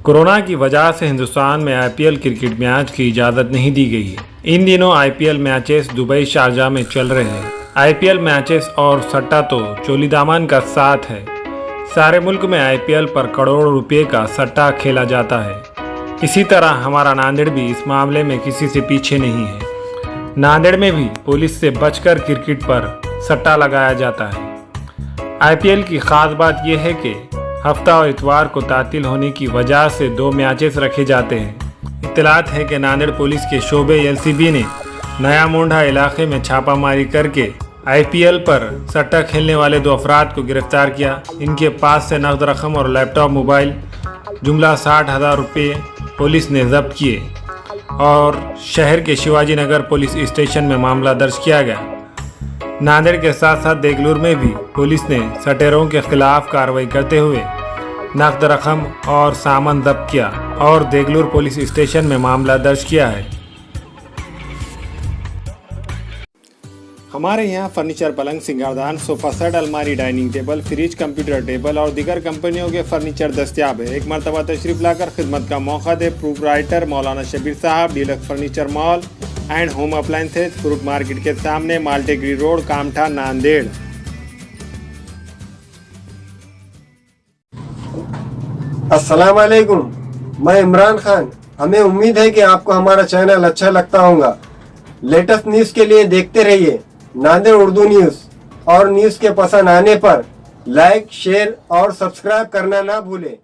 Corona की वजह से हिंदुस्तान में आईपीएल क्रिकेट मैच की इजाज़त नहीं दी गई है। इन दिनों आईपीएल मैचेस दुबई शारजाह में चल रहे हैं। आईपीएल मैचेस और सट्टा तो चोली दामन का साथ है। सारे मुल्क में आईपीएल पर करोड़ों रुपए का सट्टा खेला जाता है। इसी तरह हमारा नांदेड़ भी इस मामले में किसी से पीछे नहीं है। नांदेड़ में भी पुलिस से बचकर क्रिकेट पर सट्टा लगाया जाता है। आईपीएल की खास बात यह है कि हफ्ता और इतवार को तातील होने की वजह से 2 मैचेस रखे जाते हैं। इत्तलात है कि नांदेड़ पुलिस के शोबे एलसीबी ने नया मोंढा इलाके में छापामारी करके आईपीएल पर सट्टा खेलने वाले 2 अफराद को गिरफ्तार किया। इनके पास से नकद रकम और लैपटॉप मोबाइल जुमला 60,000 रुपये पुलिस ने जब्त किए और शहर के शिवाजी नगर पुलिस स्टेशन में मामला दर्ज किया गया। नांदेड़ के साथ साथ देगलूर में भी पुलिस ने सटेरों के खिलाफ कार्रवाई करते हुए नकद रकम और सामान जब्त किया और देगलूर पुलिस स्टेशन में मामला दर्ज किया है। हमारे यहाँ फर्नीचर, पलंग, सिंगारदान, सोफा सेट, अलमारी, dining table, fridge, computer table और दीगर कंपनियों के फर्नीचर दस्तियाब है। एक मरतबा तशरीफ लाकर खिदमत का मौका दे। प्रोप्राइटर मौलाना शबीर साहब, deluxe furniture mall and home appliances, fruit market के सामने, माल्टेगिरी रोड, कामठा, नांदेड़। अस्सलाम वालेकुम, मैं इमरान खान। हमें उम्मीद है कि आपको हमारा चैनल अच्छा लगता होगा। लेटेस्ट न्यूज़ के लिए देखते रहिए नांदेड़ उर्दू न्यूज़ और न्यूज़ के पसंद आने पर लाइक, शेयर और सब्सक्राइब करना ना भूलें।